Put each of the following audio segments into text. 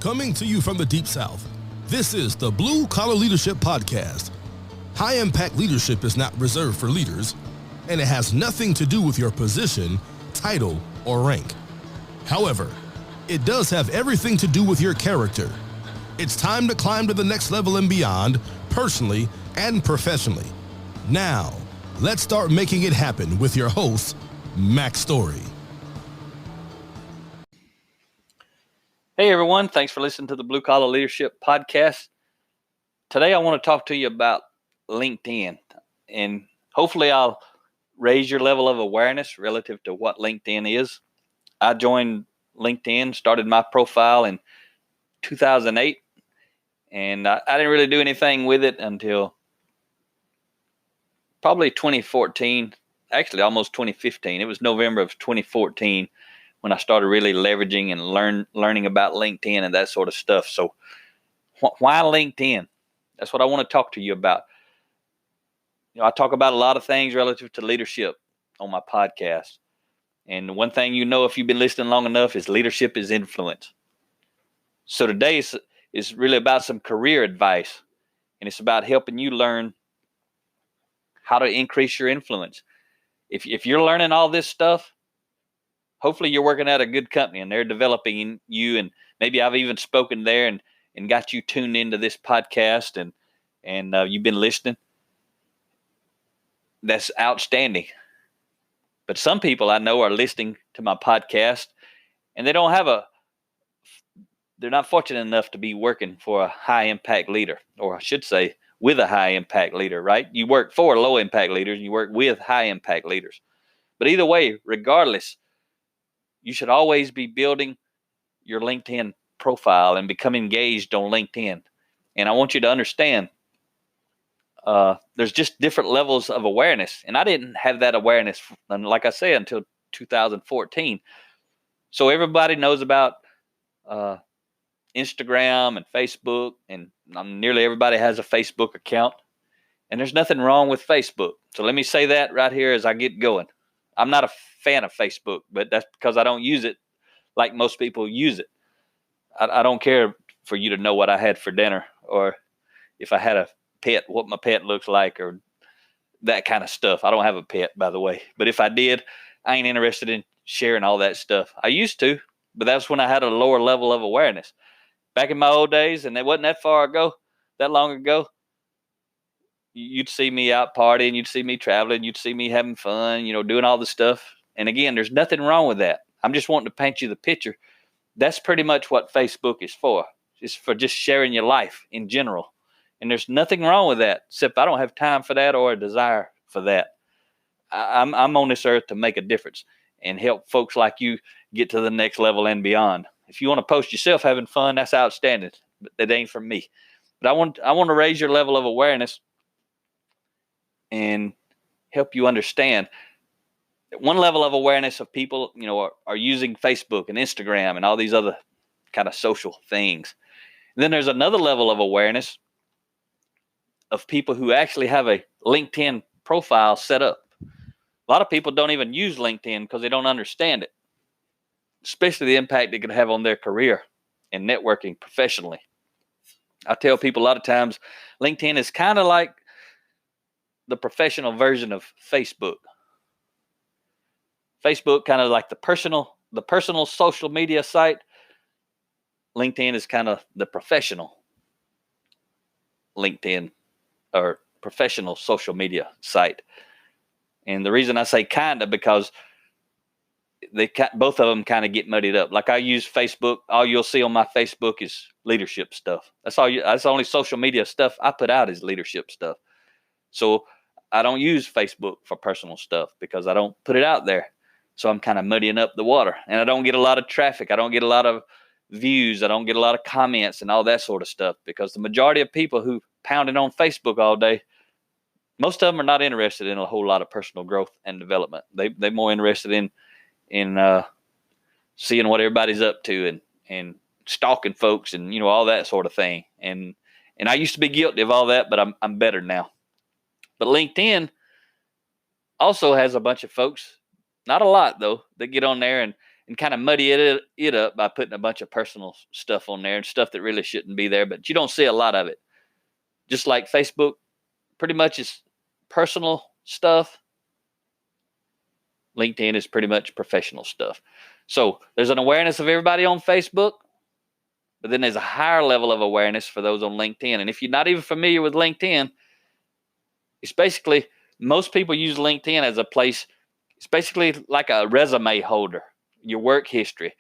Coming to you from the Deep South, this is the Blue Collar Leadership Podcast. High-impact leadership is not reserved for leaders, and it has nothing to do with your position, title, or rank. However, it does have everything to do with your character. It's time to climb to the next level and beyond, personally and professionally. Now, let's start making it happen with your host, Mac Story. Hey everyone, thanks for listening to the Blue Collar Leadership Podcast. Today I want to talk to you about LinkedIn, and hopefully I'll raise your level of awareness relative to what LinkedIn is. I joined LinkedIn, started my profile in 2008, and I didn't really do anything with it until probably 2014, actually almost 2015. It was November of 2014 when I started really leveraging and learning about LinkedIn and that sort of stuff. So why LinkedIn? That's what I want to talk to you about. You know, I talk about a lot of things relative to leadership on my podcast. And one thing you know if you've been listening long enough is leadership is influence. So today is really about some career advice. And it's about helping you learn how to increase your influence. If you're learning all this stuff, hopefully you're working at a good company and they're developing you, and maybe I've even spoken there and got you tuned into this podcast and you've been listening. That's outstanding. But some people I know are listening to my podcast and they're not fortunate enough to be working for a high impact leader, or I should say with a high impact leader, right? You work for low impact leaders and you work with high impact leaders. But either way, regardless, you should always be building your LinkedIn profile and become engaged on LinkedIn. And I want you to understand, there's just different levels of awareness. And I didn't have that awareness, like I said, until 2014. So everybody knows about Instagram and Facebook, and nearly everybody has a Facebook account. And there's nothing wrong with Facebook. So let me say that right here as I get going. I'm not a fan of Facebook, but that's because I don't use it like most people use it. I don't care for you to know what I had for dinner, or if I had a pet, what my pet looks like, or that kind of stuff. I don't have a pet, by the way. But if I did, I ain't interested in sharing all that stuff. I used to, but that's when I had a lower level of awareness. Back in my old days, and it wasn't that long ago, you'd see me out partying, you'd see me traveling, you'd see me having fun, doing all the stuff. And again, there's nothing wrong with that. I'm just wanting to paint you the picture. That's pretty much what Facebook is for. It's for just sharing your life in general. And there's nothing wrong with that, except I don't have time for that or a desire for that. I'm on this earth to make a difference and help folks like you get to the next level and beyond. If you want to post yourself having fun, that's outstanding, but that ain't for me. But I want to raise your level of awareness and help you understand one level of awareness of people, are using Facebook and Instagram and all these other kind of social things. And then there's another level of awareness of people who actually have a LinkedIn profile set up. A lot of people don't even use LinkedIn because they don't understand it, especially the impact it can have on their career and networking professionally. I tell people a lot of times, LinkedIn is kind of like the professional version of Facebook. Facebook kind of like the personal social media site. LinkedIn is kind of the professional LinkedIn or professional social media site. And the reason I say kind of, because both of them kind of get muddied up. Like I use Facebook. All you'll see on my Facebook is leadership stuff. That's the only social media stuff I put out is leadership stuff. So I don't use Facebook for personal stuff because I don't put it out there. So I'm kind of muddying up the water, and I don't get a lot of traffic. I don't get a lot of views. I don't get a lot of comments and all that sort of stuff, because the majority of people who pounding on Facebook all day, most of them are not interested in a whole lot of personal growth and development. They're more interested in seeing what everybody's up to and stalking folks and all that sort of thing. And I used to be guilty of all that, but I'm better now. But LinkedIn also has a bunch of folks, not a lot though, that get on there and kind of muddy it up by putting a bunch of personal stuff on there and stuff that really shouldn't be there. But you don't see a lot of it. Just like Facebook, pretty much is personal stuff. LinkedIn is pretty much professional stuff. So there's an awareness of everybody on Facebook, but then there's a higher level of awareness for those on LinkedIn. And if you're not even familiar with LinkedIn, it's basically, most people use LinkedIn as a place, it's basically like a resume holder, your work history.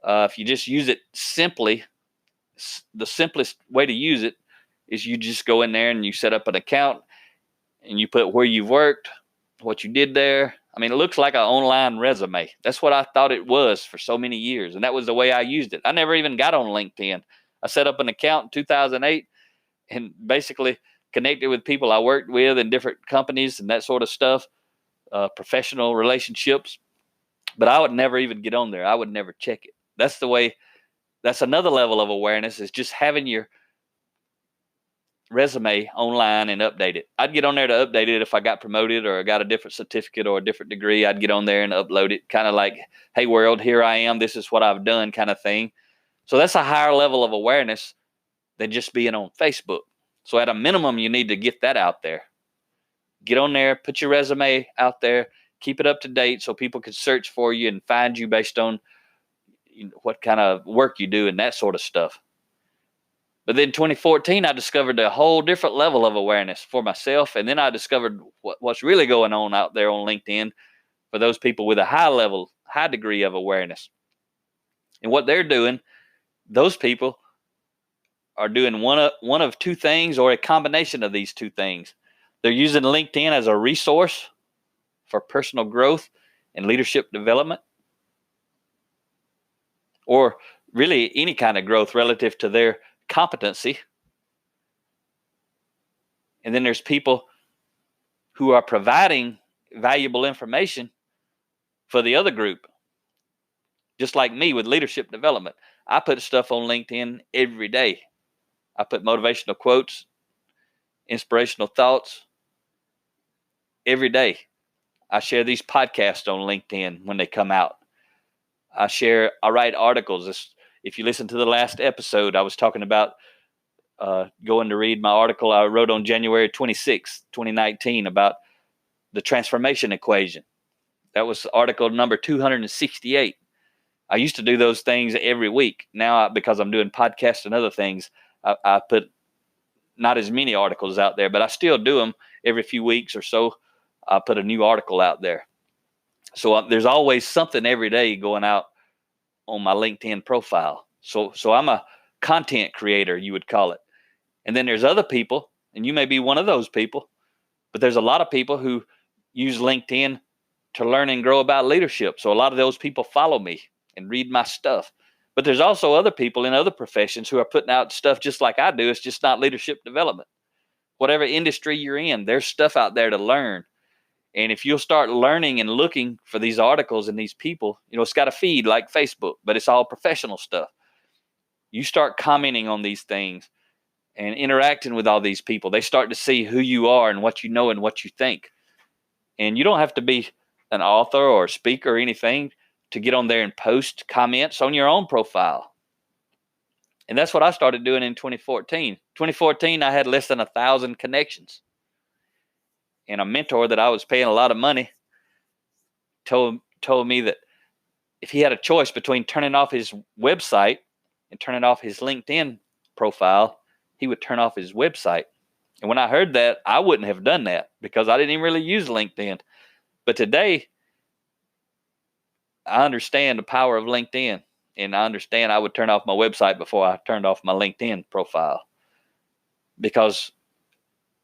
If you just use it simply, the simplest way to use it is you just go in there and you set up an account and you put where you've worked, what you did there. I mean, it looks like an online resume. That's what I thought it was for so many years. And that was the way I used it. I never even got on LinkedIn. I set up an account in 2008 and basically connected with people I worked with in different companies and that sort of stuff, professional relationships. But I would never even get on there. I would never check it. That's the way, that's another level of awareness, is just having your resume online and update it. I'd get on there to update it if I got promoted or I got a different certificate or a different degree. I'd get on there and upload it, kind of like, hey world, here I am, this is what I've done, kind of thing. So that's a higher level of awareness than just being on Facebook. So at a minimum, you need to get that out there. Get on there, put your resume out there, keep it up to date so people can search for you and find you based on what kind of work you do and that sort of stuff. But then 2014, I discovered a whole different level of awareness for myself. And then I discovered what's really going on out there on LinkedIn for those people with a high degree of awareness. And what they're doing, those people are doing one of two things, or a combination of these two things. They're using LinkedIn as a resource for personal growth and leadership development, or really any kind of growth relative to their competency. And then there's people who are providing valuable information for the other group. Just like me with leadership development. I put stuff on LinkedIn every day. I put motivational quotes, inspirational thoughts every day. I share these podcasts on LinkedIn when they come out. I write articles. If you listen to the last episode, I was talking about going to read my article I wrote on January 26, 2019 about the transformation equation. That was article number 268. I used to do those things every week. Now, because I'm doing podcasts and other things, I put not as many articles out there, but I still do them every few weeks or so. I put a new article out there. So there's always something every day going out on my LinkedIn profile. So I'm a content creator, you would call it. And then there's other people, and you may be one of those people, but there's a lot of people who use LinkedIn to learn and grow about leadership. So a lot of those people follow me and read my stuff. But there's also other people in other professions who are putting out stuff just like I do. It's just not leadership development. Whatever industry you're in, there's stuff out there to learn. And if you'll start learning and looking for these articles and these people, it's got a feed like Facebook, but it's all professional stuff. You start commenting on these things and interacting with all these people. They start to see who you are and what you know and what you think. And you don't have to be an author or a speaker or anything to get on there and post comments on your own profile. And that's what I started doing in 2014. 2014, I had less than 1,000 connections. And a mentor that I was paying a lot of money told me that if he had a choice between turning off his website and turning off his LinkedIn profile, he would turn off his website. And when I heard that, I wouldn't have done that because I didn't even really use LinkedIn. But today, I understand the power of LinkedIn, and I understand I would turn off my website before I turned off my LinkedIn profile. Because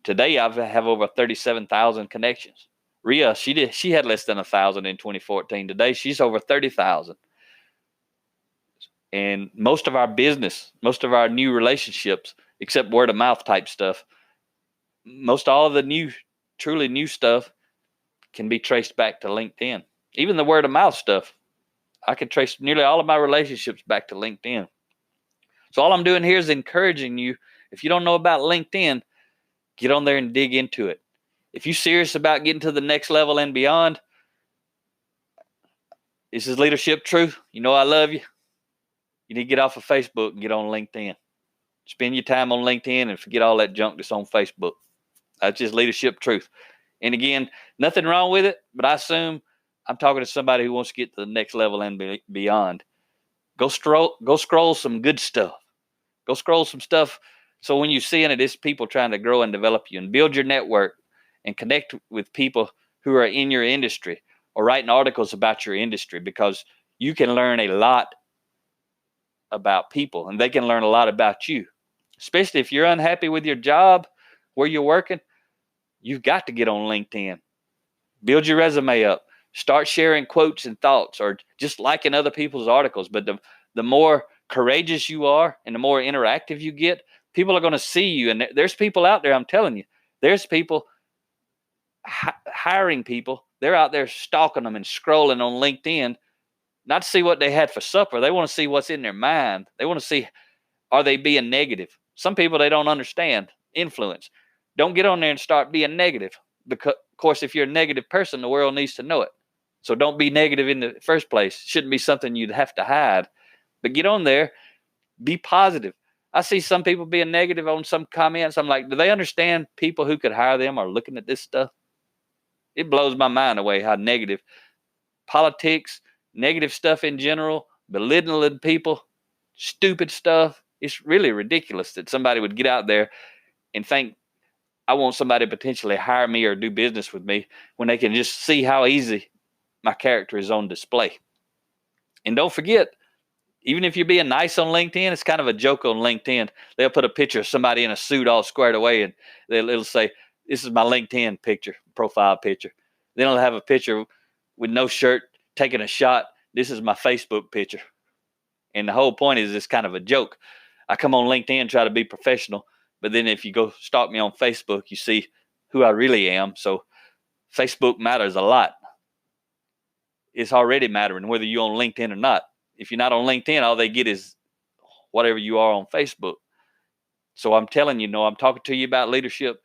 today I have over 37,000 connections. Rhea, she had less than 1,000 in 2014. Today she's over 30,000. And most of our business, most of our new relationships, except word of mouth type stuff, most all of the truly new stuff can be traced back to LinkedIn. Even the word of mouth stuff, I can trace nearly all of my relationships back to LinkedIn. So all I'm doing here is encouraging you. If you don't know about LinkedIn, get on there and dig into it. If you're serious about getting to the next level and beyond, This is leadership truth. You know I love you. You need to get off of Facebook and get on LinkedIn. Spend your time on LinkedIn and forget all that junk that's on Facebook. That's just leadership truth. And again, nothing wrong with it, but I assume I'm talking to somebody who wants to get to the next level and beyond. Go scroll some good stuff. Go scroll some stuff. So when you see it, it's people trying to grow and develop you and build your network and connect with people who are in your industry or writing articles about your industry, because you can learn a lot about people and they can learn a lot about you. Especially if you're unhappy with your job, where you're working, you've got to get on LinkedIn. Build your resume up. Start sharing quotes and thoughts, or just liking other people's articles. But the more courageous you are and the more interactive you get, people are going to see you. And there's people out there, I'm telling you, there's people hiring people. They're out there stalking them and scrolling on LinkedIn, not to see what they had for supper. They want to see what's in their mind. They want to see, are they being negative? Some people, they don't understand influence. Don't get on there and start being negative, because, of course, if you're a negative person, the world needs to know it. So don't be negative in the first place. Shouldn't be something you'd have to hide. But get on there, be positive. I see some people being negative on some comments. I'm like, do they understand people who could hire them are looking at this stuff? It blows my mind away how negative politics, negative stuff in general, belittling people, stupid stuff. It's really ridiculous that somebody would get out there and think, I want somebody to potentially hire me or do business with me, when they can just see how easy my character is on display. And don't forget, even if you're being nice on LinkedIn, it's kind of a joke on LinkedIn. They'll put a picture of somebody in a suit all squared away, and it'll say, this is my LinkedIn picture, profile picture. Then it'll have a picture with no shirt, taking a shot. This is my Facebook picture. And the whole point is it's kind of a joke. I come on LinkedIn, try to be professional, but then if you go stalk me on Facebook, you see who I really am. So Facebook matters a lot. It's already mattering whether you're on LinkedIn or not. If you're not on LinkedIn, all they get is whatever you are on Facebook. So I'm telling you, I'm talking to you about leadership,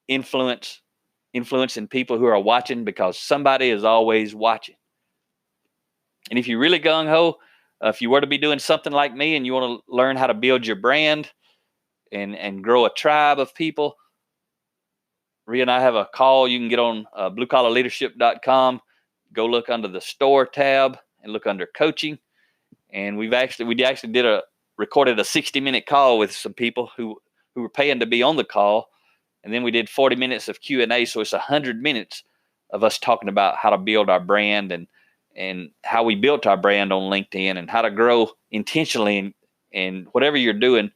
influencing people who are watching, because somebody is always watching. And if you're really gung-ho, if you were to be doing something like me and you want to learn how to build your brand and grow a tribe of people, Rhea and I have a call. You can get on bluecollarleadership.com. Go look under the store tab and look under coaching. And we actually recorded a 60-minute call with some people who were paying to be on the call. And then we did 40 minutes of Q&A. So it's 100 minutes of us talking about how to build our brand and how we built our brand on LinkedIn and how to grow intentionally and whatever you're doing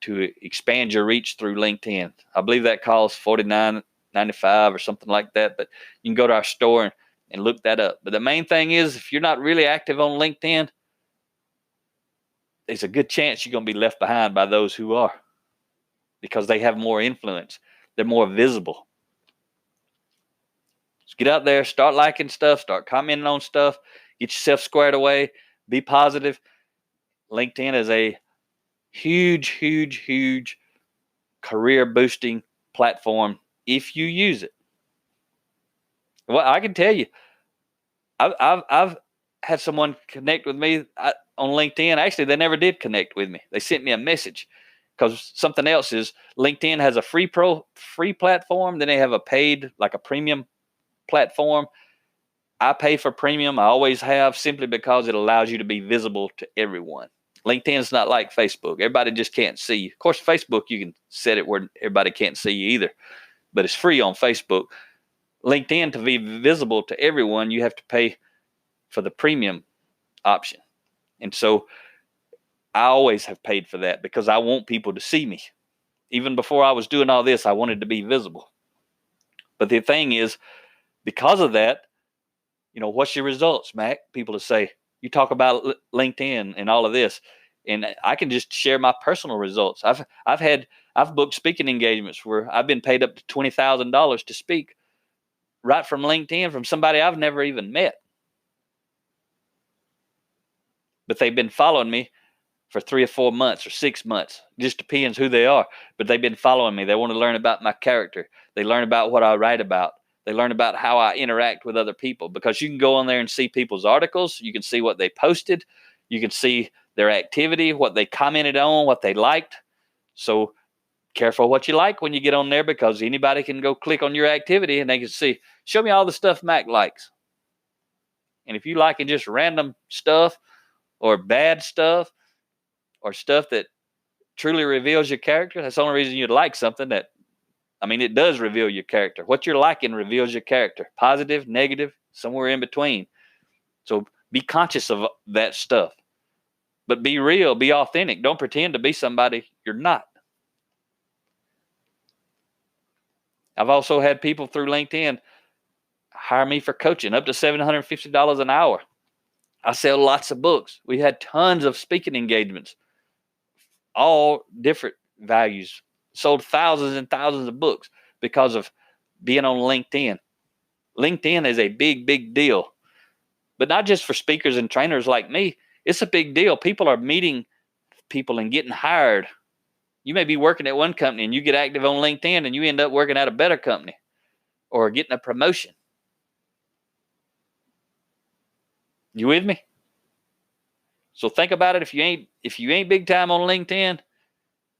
to expand your reach through LinkedIn. I believe that costs $49.95 or something like that. But you can go to our store and look that up. But the main thing is, if you're not really active on LinkedIn, there's a good chance you're going to be left behind by those who are, because they have more influence. They're more visible. Just get out there, start liking stuff, start commenting on stuff, get yourself squared away, be positive. LinkedIn is a huge, huge, huge career boosting platform if you use it. Well, I can tell you, I've had someone connect with me on LinkedIn. Actually, they never did connect with me. They sent me a message, because something else is LinkedIn has a free platform. Then they have a paid, like a premium platform. I pay for premium. I always have, simply because it allows you to be visible to everyone. LinkedIn is not like Facebook. Everybody just can't see you. Of course, Facebook, you can set it where everybody can't see you either, but it's free on Facebook. LinkedIn, to be visible to everyone, you have to pay for the premium option. And so I always have paid for that, because I want people to see me. Even before I was doing all this, I wanted to be visible. But the thing is, because of that, what's your results, Mac? People will say, you talk about LinkedIn and all of this, and I can just share my personal results. I've booked speaking engagements where I've been paid up to $20,000 to speak right from LinkedIn, from somebody I've never even met. But they've been following me for 3 or 4 months or 6 months. It just depends who they are. But they've been following me. They want to learn about my character. They learn about what I write about. They learn about how I interact with other people, because you can go on there and see people's articles. You can see what they posted. You can see their activity, what they commented on, what they liked. So careful what you like when you get on there, because anybody can go click on your activity and they can see, show me all the stuff Mac likes. And if you liking just random stuff or bad stuff or stuff that truly reveals your character, that's the only reason you'd like something that, it does reveal your character. What you're liking reveals your character. Positive, negative, somewhere in between. So be conscious of that stuff. But be real, be authentic. Don't pretend to be somebody you're not. I've also had people through LinkedIn hire me for coaching, up to $750 an hour. I sell lots of books. We had tons of speaking engagements, all different values. Sold thousands and thousands of books because of being on LinkedIn. LinkedIn is a big, big deal. But not just for speakers and trainers like me. It's a big deal. People are meeting people and getting hired. You may be working at one company and you get active on LinkedIn and you end up working at a better company or getting a promotion. You with me? So think about it. If you ain't big time on LinkedIn,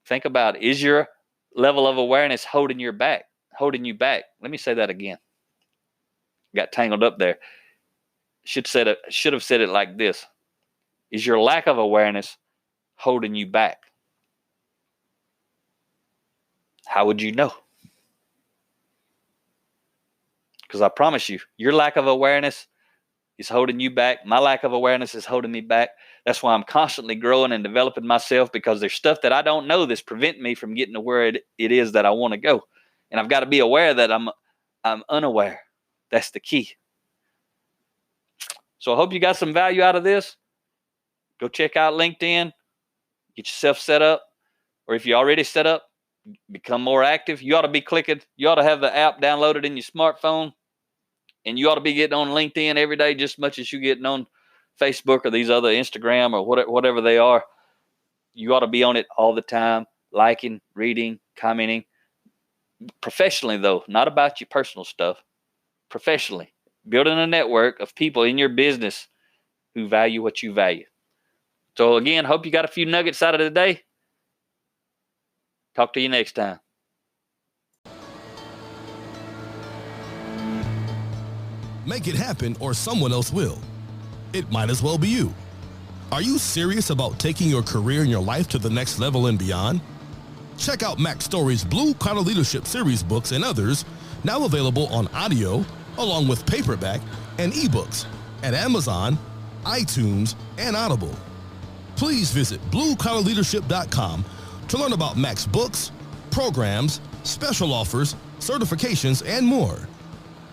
think about it. Is your level of awareness holding you back? Let me say that again. Got tangled up there. Should have said it like this. Is your lack of awareness holding you back? How would you know? Because I promise you, your lack of awareness is holding you back. My lack of awareness is holding me back. That's why I'm constantly growing and developing myself, because there's stuff that I don't know that's preventing me from getting to where it is that I want to go. And I've got to be aware that I'm unaware. That's the key. So I hope you got some value out of this. Go check out LinkedIn. Get yourself set up. Or if you're already set up, become more active. You ought to be clicking. You ought to have the app downloaded in your smartphone. And you ought to be getting on LinkedIn every day just as much as you're getting on Facebook or these other Instagram or whatever they are. You ought to be on it all the time, liking, reading, commenting. Professionally, though, not about your personal stuff. Professionally, building a network of people in your business who value what you value. So again, hope you got a few nuggets out of the day. Talk to you next time. Make it happen or someone else will. It might as well be you. Are you serious about taking your career and your life to the next level and beyond? Check out Mac Story's Blue Collar Leadership series books and others, now available on audio, along with paperback and ebooks at Amazon, iTunes, and Audible. Please visit bluecollarleadership.com to learn about Mac's books, programs, special offers, certifications, and more.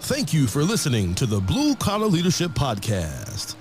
Thank you for listening to the Blue Collar Leadership Podcast.